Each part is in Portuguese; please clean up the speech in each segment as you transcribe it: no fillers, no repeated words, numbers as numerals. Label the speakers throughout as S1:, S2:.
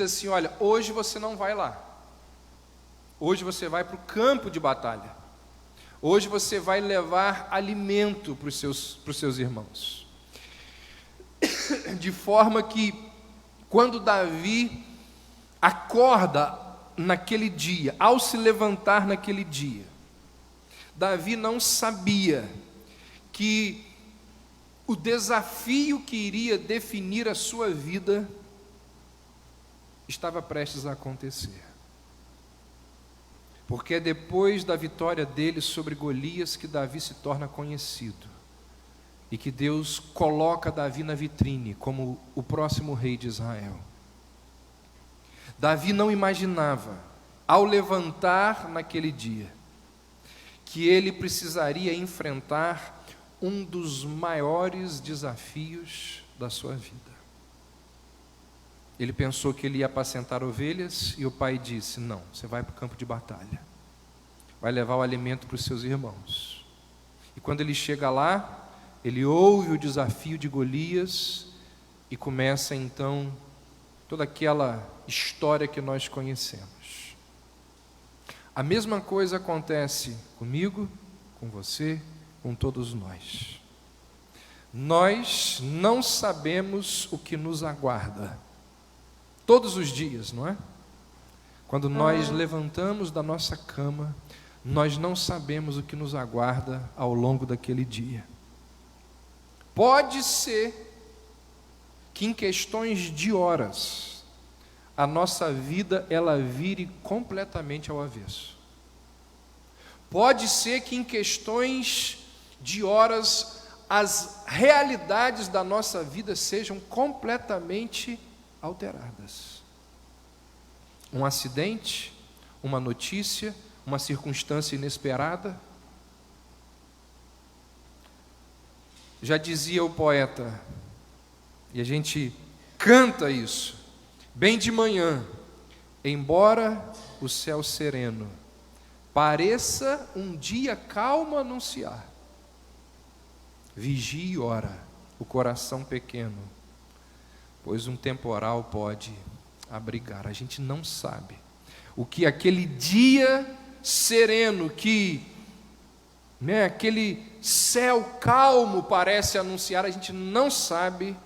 S1: assim: olha, hoje você não vai lá, hoje você vai para o campo de batalha, hoje você vai levar alimento para os seus irmãos. De forma que, quando Davi acorda naquele dia, ao se levantar naquele dia, Davi não sabia que o desafio que iria definir a sua vida estava prestes a acontecer. Porque é depois da vitória dele sobre Golias que Davi se torna conhecido, e que Deus coloca Davi na vitrine como o próximo rei de Israel. Davi não imaginava, ao levantar naquele dia, que ele precisaria enfrentar um dos maiores desafios da sua vida. Ele pensou que ele ia apacentar ovelhas, e o pai disse: não, você vai para o campo de batalha, vai levar o alimento para os seus irmãos. E quando ele chega lá, ele ouve o desafio de Golias, e começa então toda aquela história que nós conhecemos. A mesma coisa acontece comigo, com você, com todos nós. Nós não sabemos o que nos aguarda todos os dias, não é? Quando nós levantamos da nossa cama, nós não sabemos o que nos aguarda ao longo daquele dia. Pode ser que em questões de horas, a nossa vida ela vire completamente ao avesso. Pode ser que em questões de horas, as realidades da nossa vida sejam completamente alteradas. Um acidente, uma notícia, uma circunstância inesperada. Já dizia o poeta, e a gente canta isso, bem de manhã, embora o céu sereno pareça um dia calmo anunciar, vigie e ora o coração pequeno, pois um temporal pode abrigar. A gente não sabe o que aquele dia sereno, aquele céu calmo parece anunciar. A gente não sabe,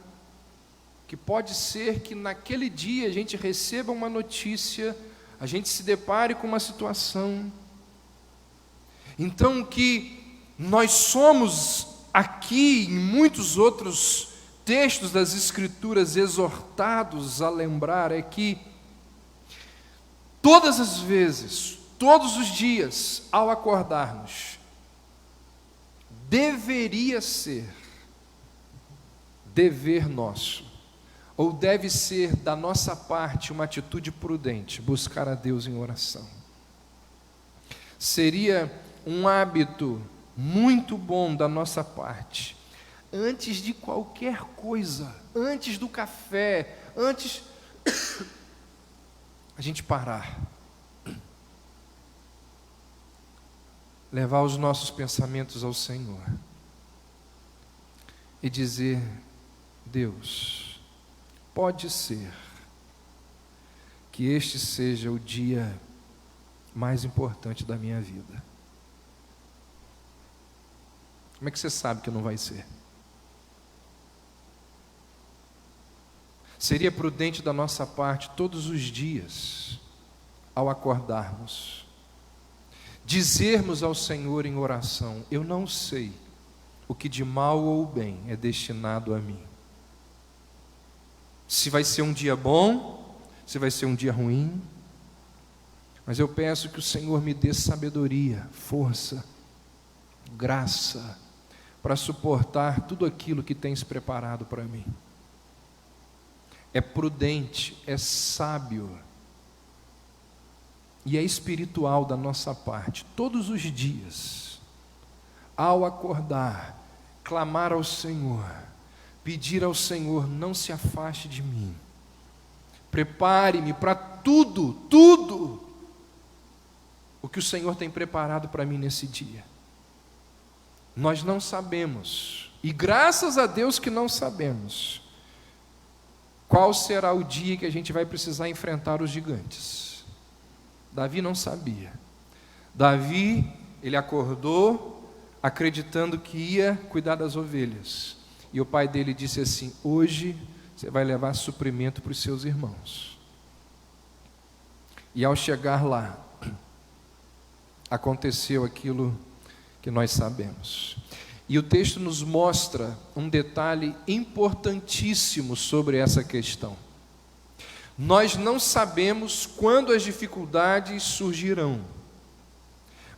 S1: que pode ser que naquele dia a gente receba uma notícia, a gente se depare com uma situação. Então, o que nós somos aqui, em muitos outros textos das Escrituras, exortados a lembrar, é que todas as vezes, todos os dias, ao acordarmos, deveria ser dever nosso, ou deve ser da nossa parte uma atitude prudente, buscar a Deus em oração. Seria um hábito muito bom da nossa parte, antes de qualquer coisa, antes do café, antes a gente parar, levar os nossos pensamentos ao Senhor e dizer: Deus, pode ser que este seja o dia mais importante da minha vida. Como é que você sabe que não vai ser? Seria prudente da nossa parte, todos os dias, ao acordarmos, dizermos ao Senhor em oração: eu não sei o que de mal ou bem é destinado a mim. Se vai ser um dia bom, se vai ser um dia ruim, mas eu peço que o Senhor me dê sabedoria, força, graça, para suportar tudo aquilo que tens preparado para mim. É prudente, é sábio e é espiritual da nossa parte, todos os dias, ao acordar, clamar ao Senhor, pedir ao Senhor: não se afaste de mim, prepare-me para tudo o que o Senhor tem preparado para mim nesse dia. Nós não sabemos, e graças a Deus que não sabemos, qual será o dia que a gente vai precisar enfrentar os gigantes. Davi não sabia. Davi, ele acordou acreditando que ia cuidar das ovelhas. E o pai dele disse assim: hoje você vai levar suprimento para os seus irmãos. E ao chegar lá, aconteceu aquilo que nós sabemos. E o texto nos mostra um detalhe importantíssimo sobre essa questão. Nós não sabemos quando as dificuldades surgirão,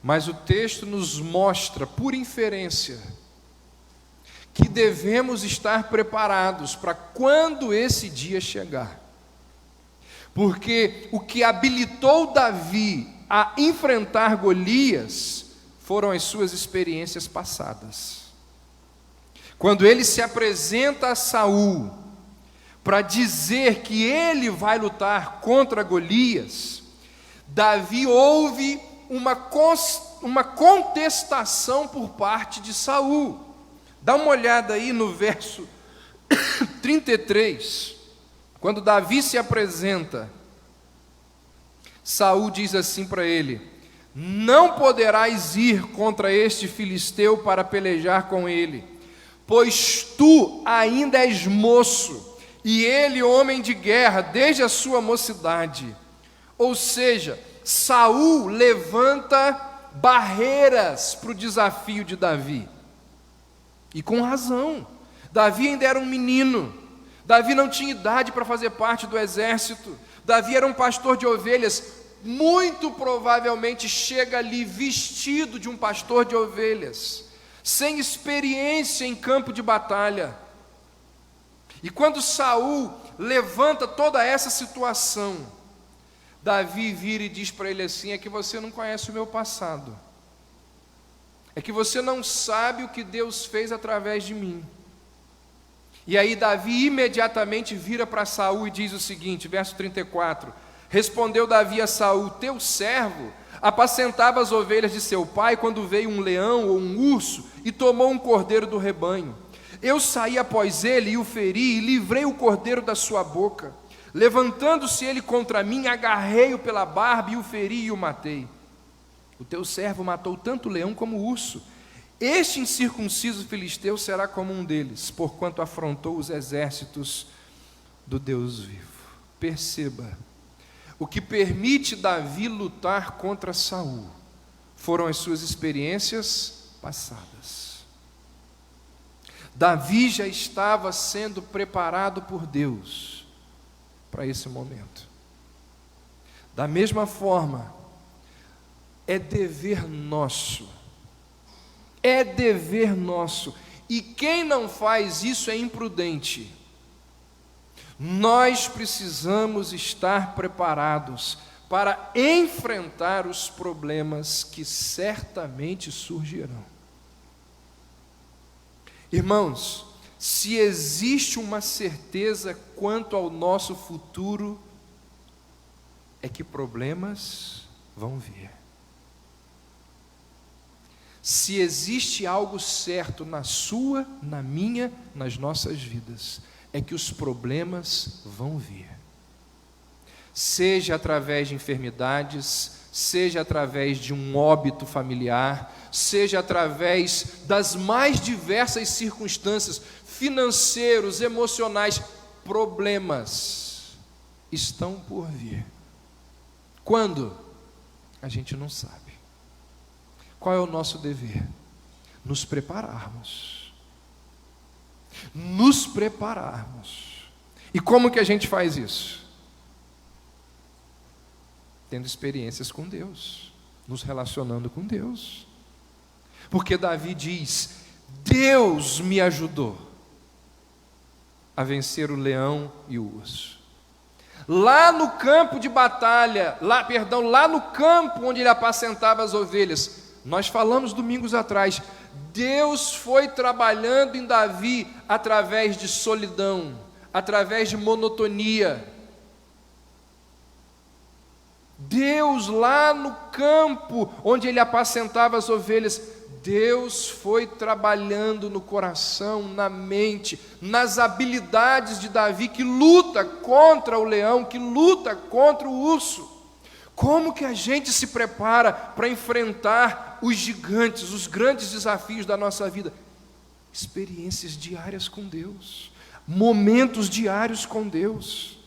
S1: mas o texto nos mostra, por inferência, que devemos estar preparados para quando esse dia chegar. Porque o que habilitou Davi a enfrentar Golias foram as suas experiências passadas. Quando ele se apresenta a Saul para dizer que ele vai lutar contra Golias, Davi ouve uma contestação por parte de Saul. Dá uma olhada aí no verso 33. Quando Davi se apresenta, Saul diz assim para ele: não poderás ir contra este filisteu para pelejar com ele, pois tu ainda és moço, e ele homem de guerra desde a sua mocidade. Ou seja, Saul levanta barreiras para o desafio de Davi. E com razão. Davi ainda era um menino. Davi não tinha idade para fazer parte do exército. Davi era um pastor de ovelhas. Muito provavelmente chega ali vestido de um pastor de ovelhas, sem experiência em campo de batalha. E quando Saul levanta toda essa situação, Davi vira e diz para ele assim: é que você não conhece o meu passado, é que você não sabe o que Deus fez através de mim. E aí Davi imediatamente vira para Saul e diz o seguinte, verso 34: respondeu Davi a Saul: teu servo apacentava as ovelhas de seu pai quando veio um leão ou um urso e tomou um cordeiro do rebanho. Eu saí após ele e o feri e livrei o cordeiro da sua boca. Levantando-se ele contra mim, agarrei-o pela barba e o feri e o matei. O teu servo matou tanto o leão como o urso. Este incircunciso filisteu será como um deles, porquanto afrontou os exércitos do Deus vivo. Perceba, o que permite Davi lutar contra Saul foram as suas experiências passadas. Davi já estava sendo preparado por Deus para esse momento. Da mesma forma, é dever nosso, e quem não faz isso é imprudente. Nós precisamos estar preparados para enfrentar os problemas que certamente surgirão. Irmãos, se existe uma certeza quanto ao nosso futuro, é que problemas vão vir. Se existe algo certo na sua, na minha, nas nossas vidas, é que os problemas vão vir. Seja através de enfermidades, seja através de um óbito familiar, seja através das mais diversas circunstâncias, financeiros, emocionais, problemas estão por vir. Quando? A gente não sabe. Qual é o nosso dever? Nos prepararmos. Nos prepararmos. E como que a gente faz isso? Tendo experiências com Deus, nos relacionando com Deus. Porque Davi diz: Deus me ajudou a vencer o leão e o urso. Lá no campo de batalha, lá no campo onde ele apacentava as ovelhas, nós falamos domingos atrás, Deus foi trabalhando em Davi através de solidão, através de monotonia. Deus lá no campo onde ele apacentava as ovelhas, Deus foi trabalhando no coração, na mente, nas habilidades de Davi, que luta contra o leão, que luta contra o urso. Como que a gente se prepara para enfrentar os gigantes, os grandes desafios da nossa vida? Experiências diárias com Deus, momentos diários com Deus.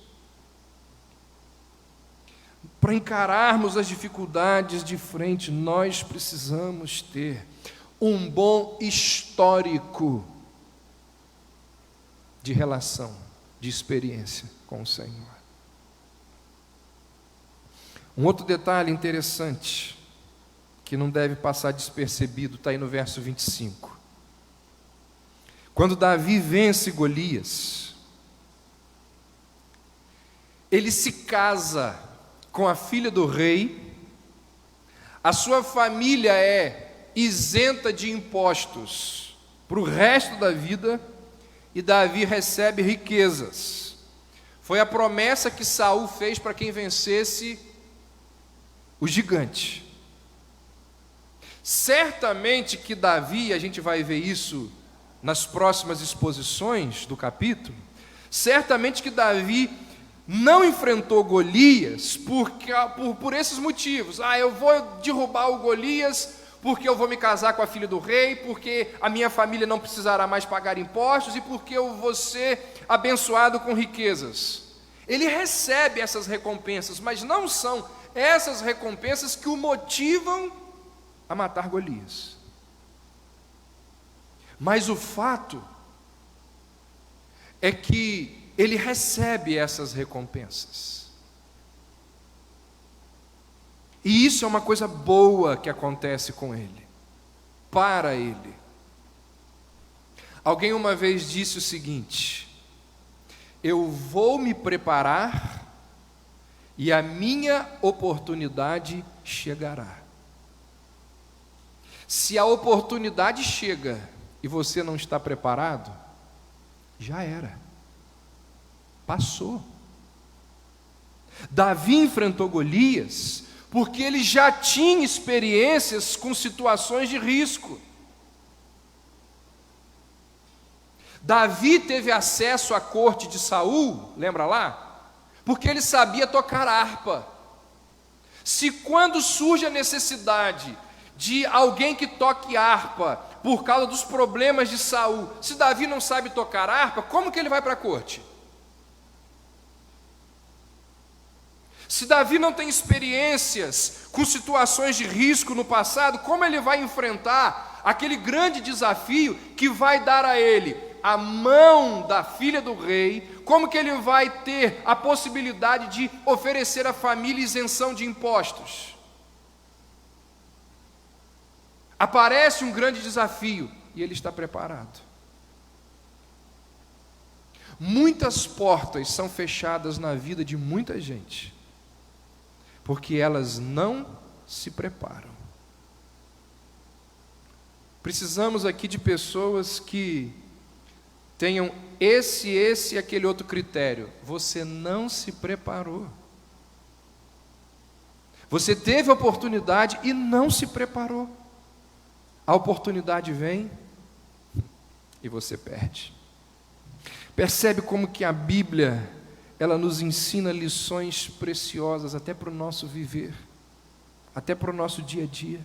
S1: Para encararmos as dificuldades de frente, nós precisamos ter um bom histórico de relação, de experiência com o Senhor. Um outro detalhe interessante, que não deve passar despercebido, está aí no verso 25. Quando Davi vence Golias, ele se casa com a filha do rei, a sua família é isenta de impostos para o resto da vida, e Davi recebe riquezas. Foi a promessa que Saul fez para quem vencesse o gigante. Certamente que Davi, a gente vai ver isso nas próximas exposições do capítulo, certamente que Davi não enfrentou Golias por esses motivos. Eu vou derrubar o Golias porque eu vou me casar com a filha do rei, porque a minha família não precisará mais pagar impostos e porque eu vou ser abençoado com riquezas. Ele recebe essas recompensas, mas não são essas recompensas que o motivam a matar Golias. Mas o fato é que ele recebe essas recompensas. E isso é uma coisa boa que acontece com ele, para ele. Alguém uma vez disse o seguinte: eu vou me preparar e a minha oportunidade chegará. Se a oportunidade chega e você não está preparado, já era. Passou. Davi enfrentou Golias porque ele já tinha experiências com situações de risco. Davi teve acesso à corte de Saul, lembra lá? Porque ele sabia tocar harpa. Se quando surge a necessidade de alguém que toque harpa por causa dos problemas de Saul, se Davi não sabe tocar harpa, como que ele vai para a corte? Se Davi não tem experiências com situações de risco no passado, como ele vai enfrentar aquele grande desafio que vai dar a ele a mão da filha do rei? Como que ele vai ter a possibilidade de oferecer à família isenção de impostos? Aparece um grande desafio e ele está preparado. Muitas portas são fechadas na vida de muita gente porque elas não se preparam. Precisamos aqui de pessoas que tenham esse e aquele outro critério. Você não se preparou. Você teve a oportunidade e não se preparou. A oportunidade vem e você perde. Percebe como que a Bíblia, ela nos ensina lições preciosas até para o nosso viver, até para o nosso dia a dia.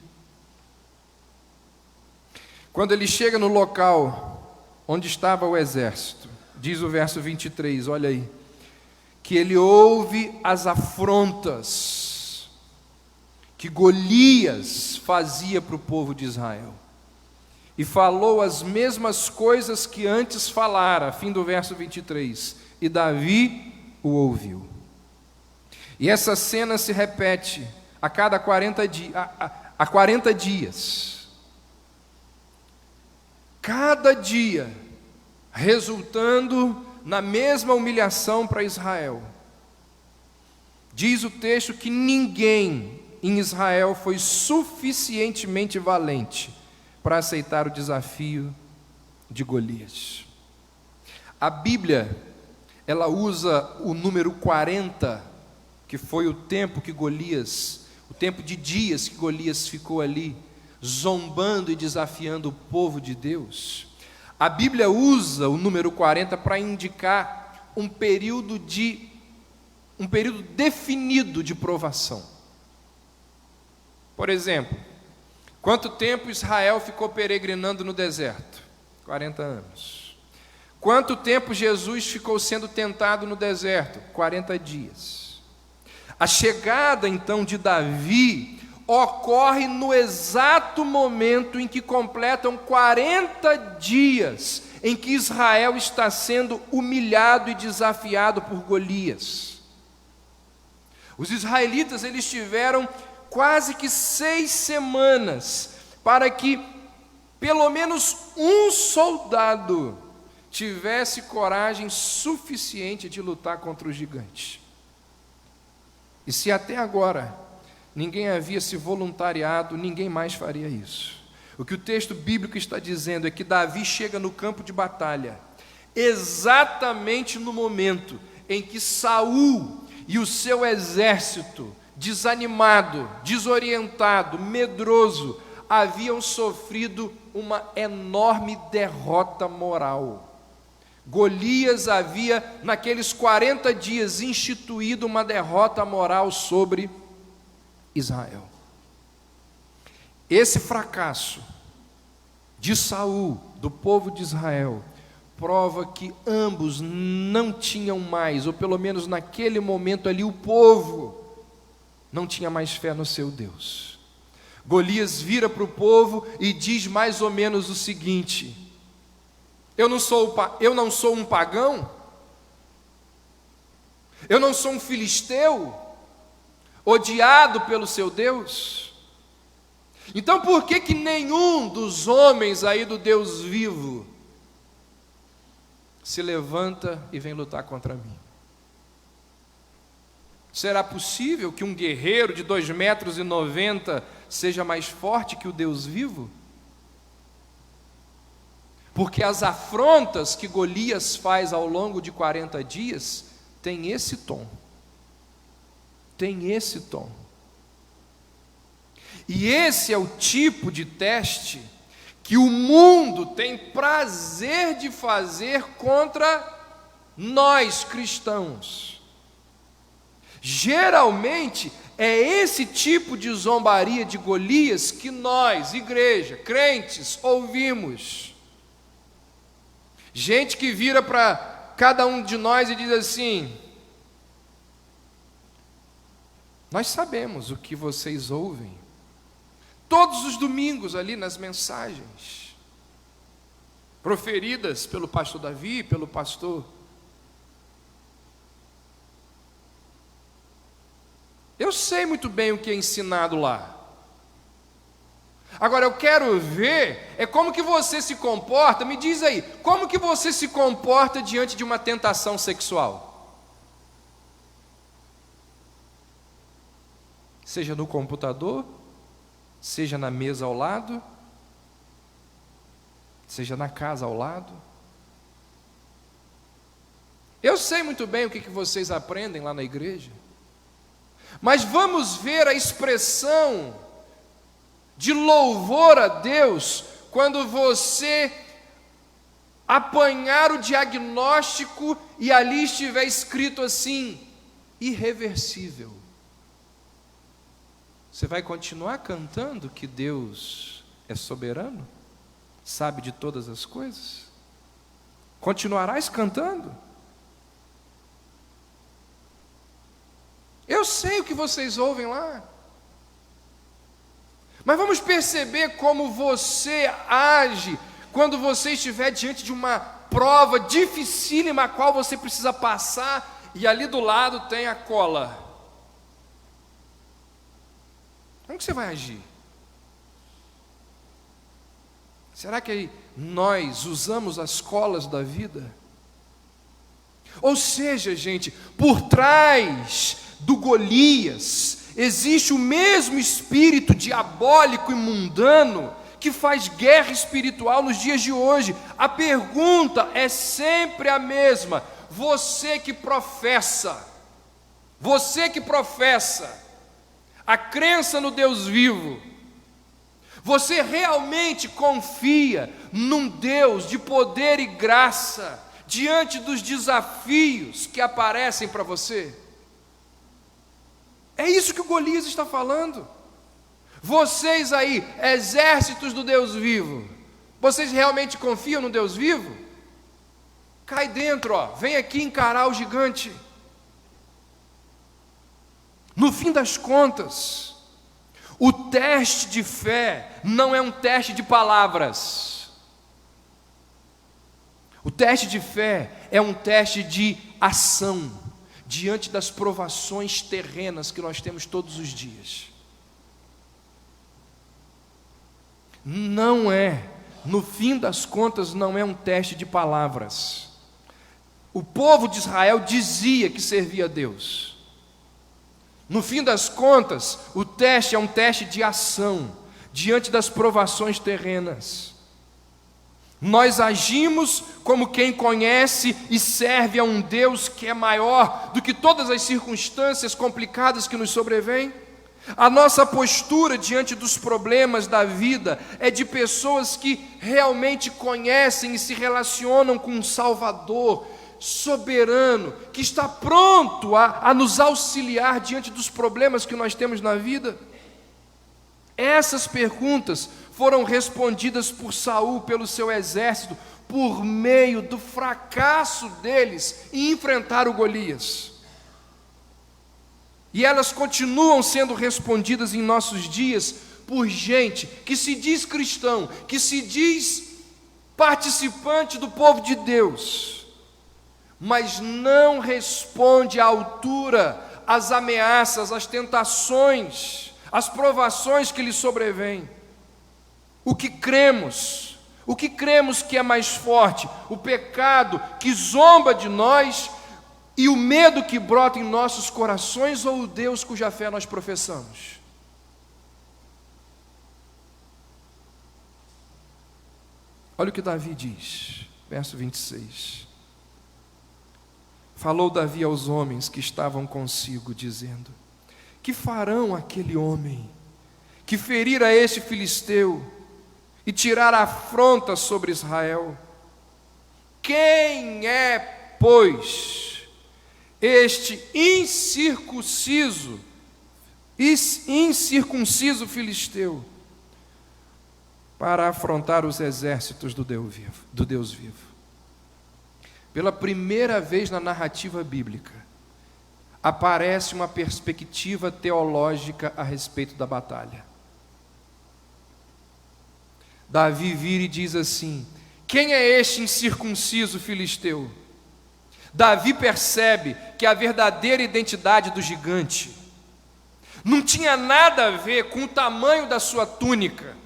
S1: Quando ele chega no local onde estava o exército, diz o verso 23, olha aí, que ele ouve as afrontas que Golias fazia para o povo de Israel, e falou as mesmas coisas que antes falara, fim do verso 23, e Davi o ouviu. E essa cena se repete a cada 40 dias. Cada dia resultando na mesma humilhação para Israel. Diz o texto que ninguém em Israel foi suficientemente valente para aceitar o desafio de Golias. A Bíblia, ela usa o número 40, que foi o tempo que Golias, o tempo de dias que Golias ficou ali, zombando e desafiando o povo de Deus, a Bíblia usa o número 40 para indicar um período definido de provação. Por exemplo, quanto tempo Israel ficou peregrinando no deserto? 40 anos. Quanto tempo Jesus ficou sendo tentado no deserto? 40 dias. A chegada então de Davi ocorre no exato momento em que completam 40 dias em que Israel está sendo humilhado e desafiado por Golias. Os israelitas, eles tiveram quase que 6 semanas para que pelo menos um soldado tivesse coragem suficiente de lutar contra o gigante. E se até agora ninguém havia se voluntariado, ninguém mais faria isso. O que o texto bíblico está dizendo é que Davi chega no campo de batalha exatamente no momento em que Saul e o seu exército, desanimado, desorientado, medroso, haviam sofrido uma enorme derrota moral. Golias havia, naqueles 40 dias, instituído uma derrota moral sobre Israel. Esse fracasso de Saul, do povo de Israel, prova que ambos não tinham mais, ou pelo menos naquele momento ali, o povo não tinha mais fé no seu Deus. Golias vira para o povo e diz mais ou menos o seguinte: eu não sou um pagão? Eu não sou um filisteu, odiado pelo seu Deus? Então por que nenhum dos homens aí do Deus vivo se levanta e vem lutar contra mim? Será possível que um guerreiro de 2,90 metros seja mais forte que o Deus vivo? Porque as afrontas que Golias faz ao longo de 40 dias têm esse tom. Tem esse tom. E esse é o tipo de teste que o mundo tem prazer de fazer contra nós cristãos. Geralmente é esse tipo de zombaria de Golias que nós, igreja, crentes, ouvimos. Gente que vira para cada um de nós e diz assim: nós sabemos o que vocês ouvem todos os domingos ali nas mensagens proferidas pelo pastor Davi, pelo pastor. Eu sei muito bem o que é ensinado lá. Agora eu quero ver como que você se comporta. Me diz aí, como que você se comporta diante de uma tentação sexual? Seja no computador, seja na mesa ao lado, seja na casa ao lado. Eu sei muito bem o que vocês aprendem lá na igreja. Mas vamos ver a expressão de louvor a Deus quando você apanhar o diagnóstico e ali estiver escrito assim: irreversível. Você vai continuar cantando que Deus é soberano, sabe de todas as coisas? Continuarás cantando? Eu sei o que vocês ouvem lá. Mas vamos perceber como você age quando você estiver diante de uma prova dificílima a qual você precisa passar e ali do lado tem a cola. Como que você vai agir? Será que nós usamos as colas da vida? Ou seja, gente, por trás do Golias existe o mesmo espírito diabólico e mundano que faz guerra espiritual nos dias de hoje. A pergunta é sempre a mesma: você que professa a crença no Deus vivo, Você realmente confia num Deus de poder e graça diante dos desafios que aparecem para você? É isso que o Golias está falando. Vocês aí, exércitos do Deus vivo, vocês realmente confiam no Deus vivo? Cai dentro, vem aqui encarar o gigante. No fim das contas, o teste de fé não é um teste de palavras. O teste de fé é um teste de ação, diante das provações terrenas que nós temos todos os dias. Não é, no fim das contas, não é um teste de palavras. O povo de Israel dizia que servia a Deus. No fim das contas, o teste é um teste de ação, diante das provações terrenas. Nós agimos como quem conhece e serve a um Deus que é maior do que todas as circunstâncias complicadas que nos sobrevêm. A nossa postura diante dos problemas da vida é de pessoas que realmente conhecem e se relacionam com um Salvador soberano, que está pronto a nos auxiliar diante dos problemas que nós temos na vida. Essas perguntas foram respondidas por Saul, pelo seu exército, por meio do fracasso deles em enfrentar o Golias. E elas continuam sendo respondidas em nossos dias por gente que se diz cristão, que se diz participante do povo de Deus, mas não responde à altura às ameaças, às tentações, às provações que lhe sobrevêm. O que cremos que é mais forte? O pecado que zomba de nós e o medo que brota em nossos corações, ou o Deus cuja fé nós professamos? Olha o que Davi diz, verso 26. Falou Davi aos homens que estavam consigo, dizendo: que farão aquele homem que ferir a este filisteu e tirar a afronta sobre Israel? Quem é, pois, este incircunciso filisteu para afrontar os exércitos do Deus vivo? Pela primeira vez na narrativa bíblica, aparece uma perspectiva teológica a respeito da batalha. Davi vira e diz assim: quem é este incircunciso filisteu? Davi percebe que a verdadeira identidade do gigante não tinha nada a ver com o tamanho da sua túnica.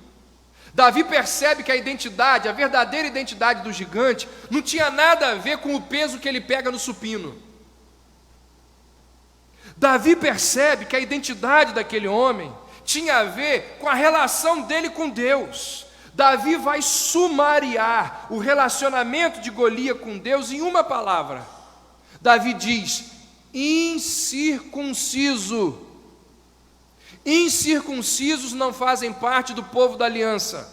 S1: Davi percebe que a verdadeira identidade do gigante não tinha nada a ver com o peso que ele pega no supino. Davi percebe que a identidade daquele homem tinha a ver com a relação dele com Deus. Davi vai sumariar o relacionamento de Golias com Deus em uma palavra. Davi diz: incircunciso. Incircuncisos não fazem parte do povo da aliança.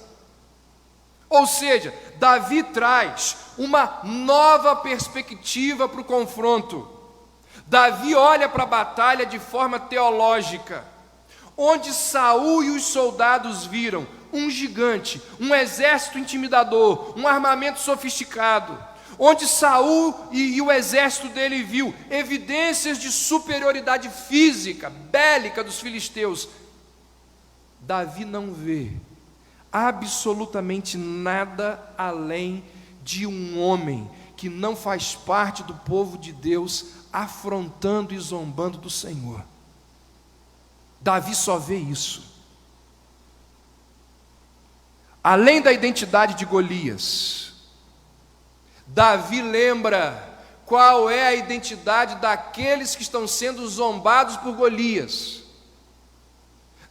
S1: Ou seja, Davi traz uma nova perspectiva para o confronto. Davi olha para a batalha de forma teológica, onde Saul e os soldados viram um gigante, um exército intimidador, um armamento sofisticado, onde Saul e o exército dele viu evidências de superioridade física, bélica dos filisteus. Davi não vê absolutamente nada além de um homem que não faz parte do povo de Deus, afrontando e zombando do Senhor. Davi só vê isso. Além da identidade de Golias, Davi lembra qual é a identidade daqueles que estão sendo zombados por Golias.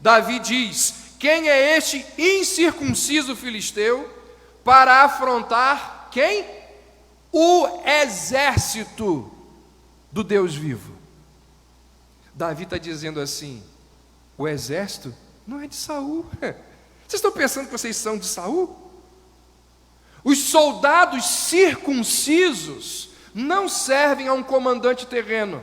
S1: Davi diz: quem é este incircunciso filisteu para afrontar quem? O exército do Deus vivo. Davi está dizendo assim: o exército não é de Saul. Vocês estão pensando que vocês são de Saul? Os soldados circuncisos não servem a um comandante terreno.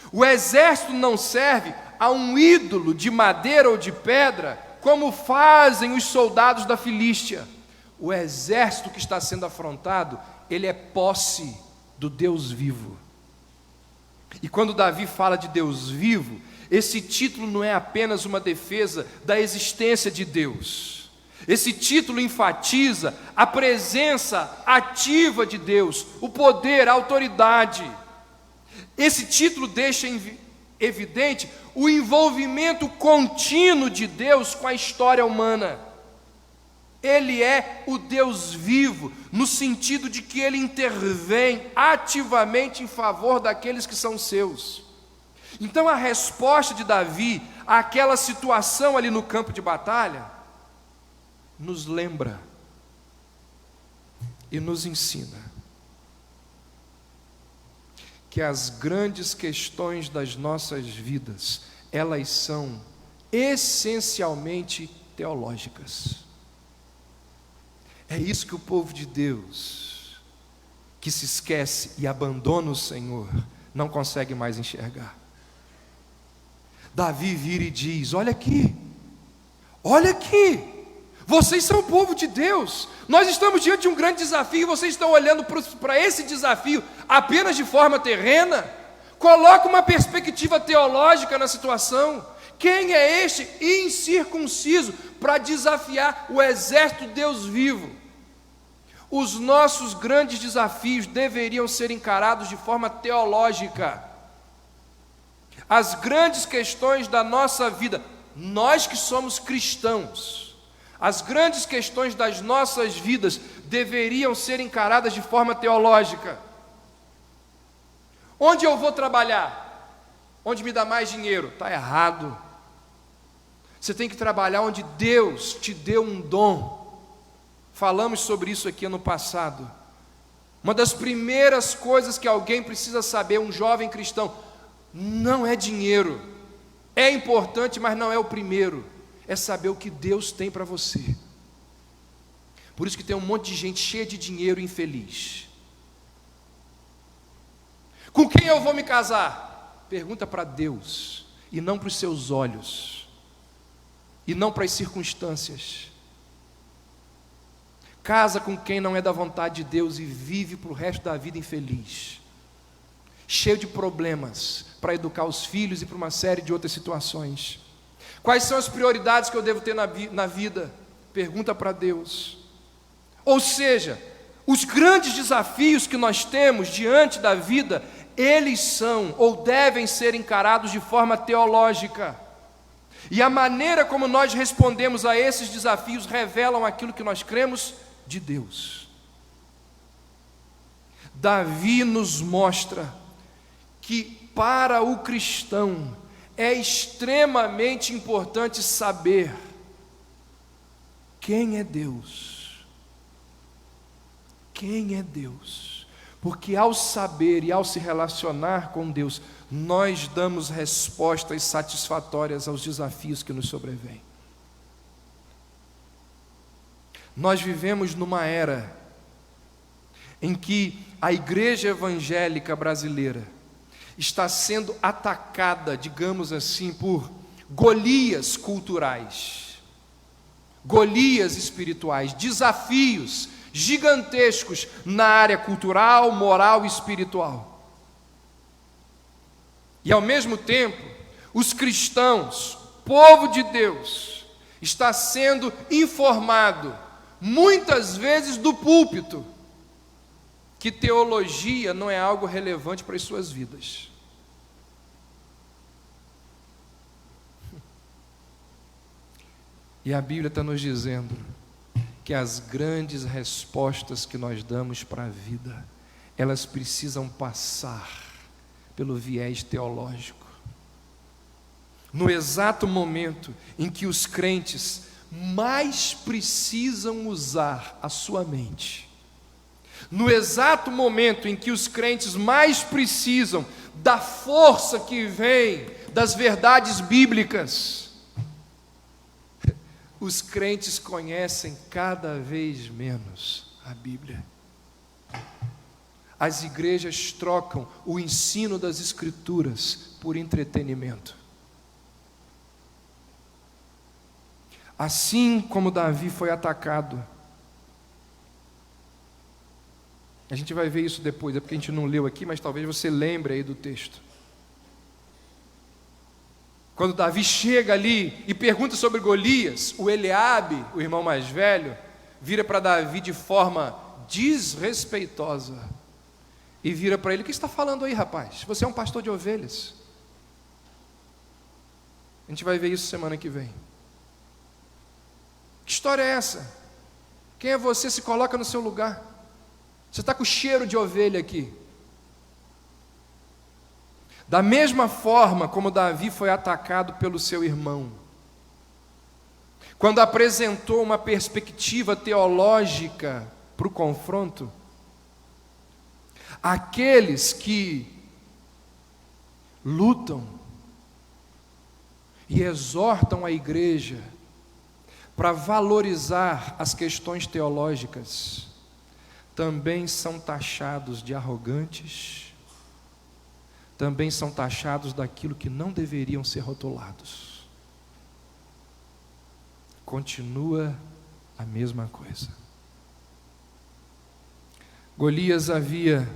S1: O exército não serve a um ídolo de madeira ou de pedra, como fazem os soldados da Filístia. O exército que está sendo afrontado, ele é posse do Deus vivo. E quando Davi fala de Deus vivo, esse título não é apenas uma defesa da existência de Deus. Esse título enfatiza a presença ativa de Deus, o poder, a autoridade. Esse título deixa evidente o envolvimento contínuo de Deus com a história humana. Ele é o Deus vivo, no sentido de que Ele intervém ativamente em favor daqueles que são seus. Então a resposta de Davi àquela situação ali no campo de batalha, nos lembra e nos ensina que as grandes questões das nossas vidas, elas são essencialmente teológicas. É isso que o povo de Deus, que se esquece e abandona o Senhor, não consegue mais enxergar. Davi vira e diz: olha aqui, vocês são o povo de Deus, nós estamos diante de um grande desafio, vocês estão olhando para esse desafio apenas de forma terrena. Coloca uma perspectiva teológica na situação. Quem é este incircunciso para desafiar o exército de Deus vivo? Os nossos grandes desafios deveriam ser encarados de forma teológica. As grandes questões da nossa vida, nós que somos cristãos, as grandes questões das nossas vidas deveriam ser encaradas de forma teológica. Onde eu vou trabalhar? Onde me dá mais dinheiro? Está errado. Você tem que trabalhar onde Deus te deu um dom. Falamos sobre isso aqui ano passado. Uma das primeiras coisas que alguém precisa saber, um jovem cristão, não é dinheiro. É importante, mas não é o primeiro. É saber o que Deus tem para você. Por isso que tem um monte de gente cheia de dinheiro e infeliz. Com quem eu vou me casar? Pergunta para Deus, e não para os seus olhos, e não para as circunstâncias. Casa com quem não é da vontade de Deus e vive para o resto da vida infeliz, cheio de problemas para educar os filhos e para uma série de outras situações. Quais são as prioridades que eu devo ter na vida? Pergunta para Deus. Ou seja, os grandes desafios que nós temos diante da vida, eles são ou devem ser encarados de forma teológica. E a maneira como nós respondemos a esses desafios revelam aquilo que nós cremos de Deus. Davi nos mostra que para o cristão é extremamente importante saber quem é Deus. Quem é Deus? Porque ao saber e ao se relacionar com Deus, nós damos respostas satisfatórias aos desafios que nos sobrevêm. Nós vivemos numa era em que a igreja evangélica brasileira está sendo atacada, digamos assim, por Golias culturais, Golias espirituais, desafios gigantescos na área cultural, moral e espiritual. E ao mesmo tempo, os cristãos, povo de Deus, está sendo informado, muitas vezes do púlpito, que teologia não é algo relevante para as suas vidas. E a Bíblia está nos dizendo que as grandes respostas que nós damos para a vida, elas precisam passar pelo viés teológico. No exato momento em que os crentes mais precisam usar a sua mente, no exato momento em que os crentes mais precisam da força que vem das verdades bíblicas, os crentes conhecem cada vez menos a Bíblia. As igrejas trocam o ensino das Escrituras por entretenimento. Assim como Davi foi atacado, a gente vai ver isso depois, é porque a gente não leu aqui, mas talvez você lembre aí do texto. Quando Davi chega ali e pergunta sobre Golias, o Eliabe, o irmão mais velho, vira para Davi de forma desrespeitosa e vira para ele: o que você está falando aí, rapaz? Você é um pastor de ovelhas. A gente vai ver isso semana que vem. Que história é essa? Quem é você? Se coloca no seu lugar. Você está com cheiro de ovelha aqui. Da mesma forma como Davi foi atacado pelo seu irmão, quando apresentou uma perspectiva teológica para o confronto, aqueles que lutam e exortam a igreja para valorizar as questões teológicas, também são taxados de arrogantes, também são taxados daquilo que não deveriam ser rotulados. Continua a mesma coisa. Golias havia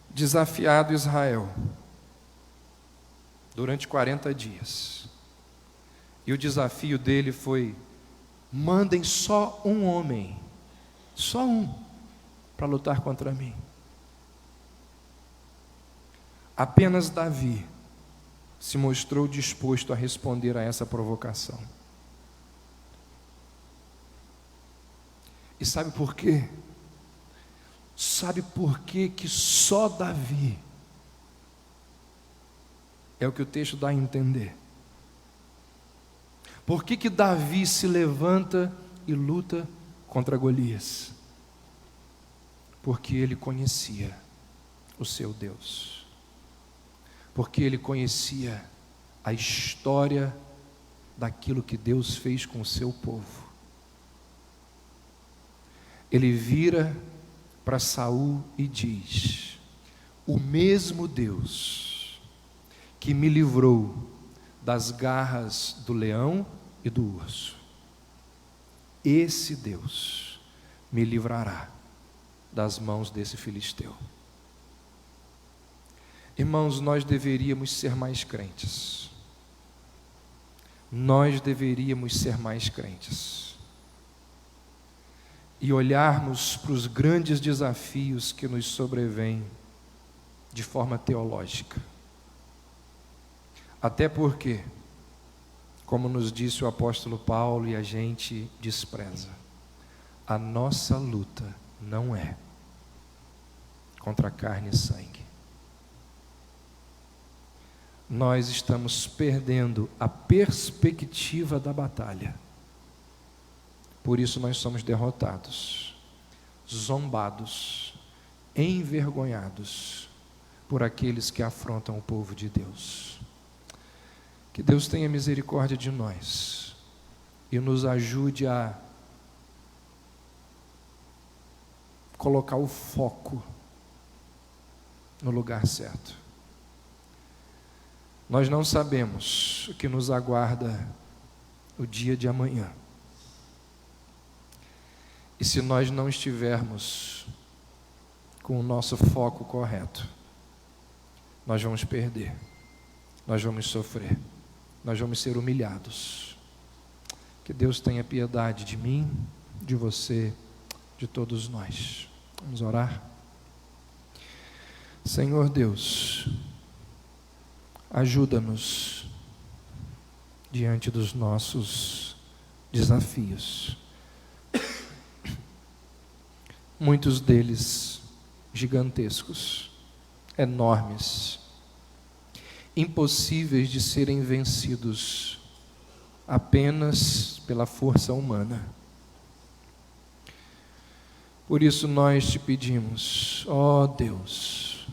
S1: desafiado Israel durante 40 dias. E o desafio dele foi: mandem só um homem, só um, para lutar contra mim. Apenas Davi se mostrou disposto a responder a essa provocação. E sabe por quê? Sabe por quê que só Davi? É o que o texto dá a entender. Por que Davi se levanta e luta contra Golias? Porque ele conhecia o seu Deus. Porque ele conhecia a história daquilo que Deus fez com o seu povo. Ele vira para Saul e diz: o mesmo Deus que me livrou das garras do leão e do urso, esse Deus me livrará das mãos desse filisteu. Irmãos, nós deveríamos ser mais crentes. Nós deveríamos ser mais crentes. E olharmos para os grandes desafios que nos sobrevêm de forma teológica. Até porque, como nos disse o apóstolo Paulo, e a gente despreza, a nossa luta não é contra carne e sangue. Nós estamos perdendo a perspectiva da batalha. Por isso nós somos derrotados, zombados, envergonhados por aqueles que afrontam o povo de Deus. Que Deus tenha misericórdia de nós e nos ajude a colocar o foco no lugar certo. Nós não sabemos o que nos aguarda o dia de amanhã. E se nós não estivermos com o nosso foco correto, nós vamos perder, nós vamos sofrer, nós vamos ser humilhados. Que Deus tenha piedade de mim, de você, de todos nós. Vamos orar? Senhor Deus, ajuda-nos diante dos nossos desafios. Muitos deles gigantescos, enormes, impossíveis de serem vencidos apenas pela força humana. Por isso nós te pedimos, ó Deus,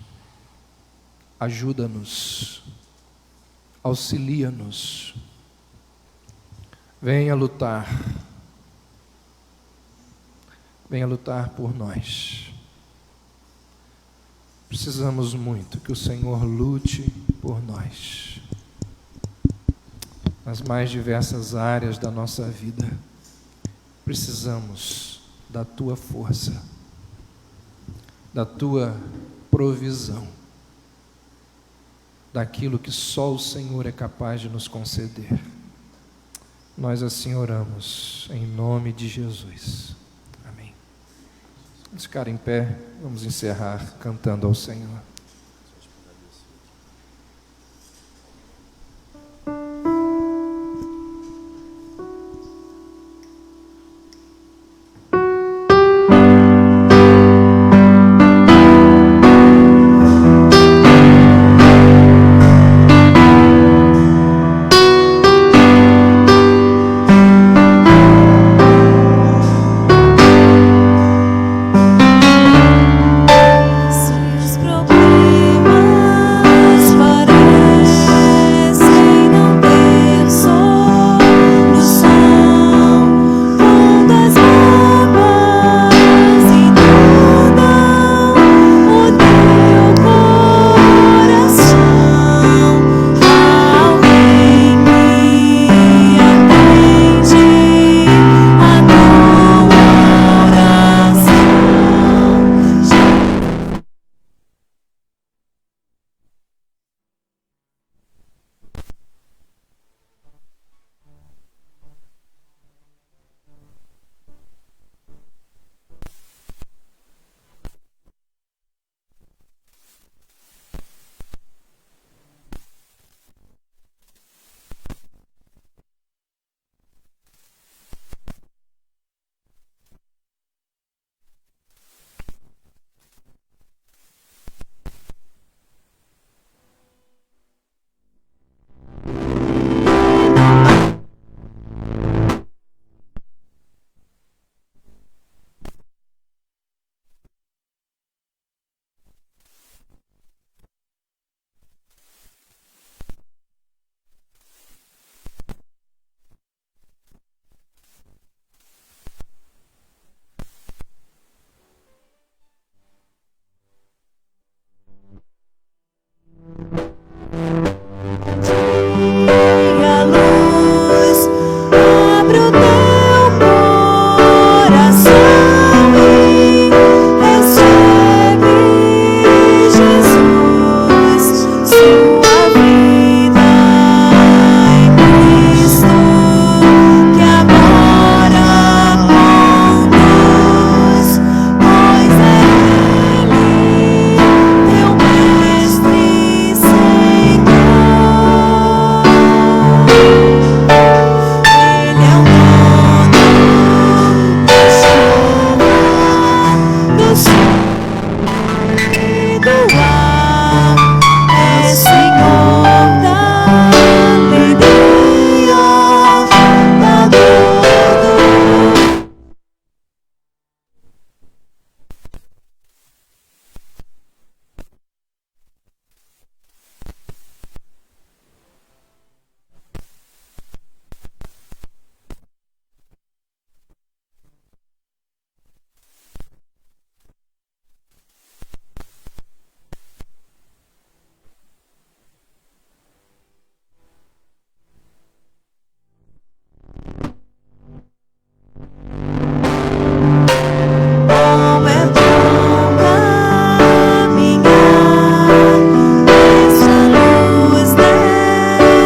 S1: ajuda-nos, auxilia-nos Venha lutar. Venha lutar por nós. Precisamos muito que o Senhor lute por nós. Nas mais diversas áreas da nossa vida, precisamos da Tua força, da Tua provisão, daquilo que só o Senhor é capaz de nos conceder. Nós assim oramos, em nome de Jesus. Amém. Vamos ficar em pé, vamos encerrar cantando ao Senhor.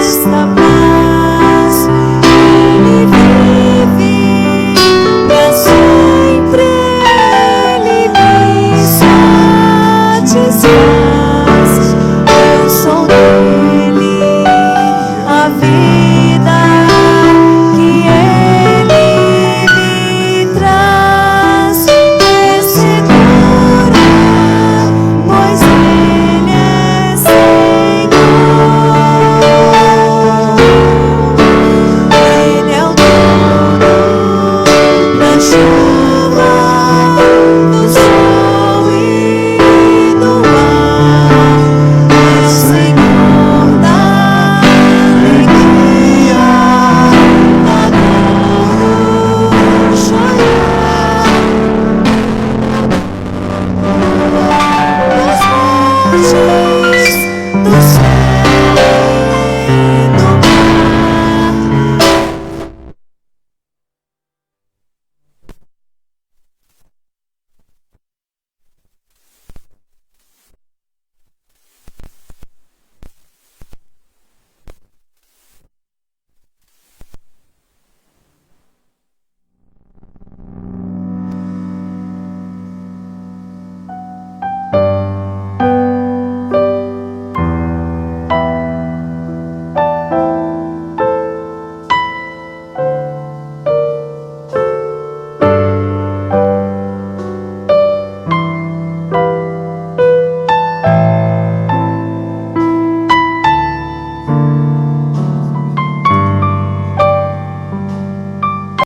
S2: Stop.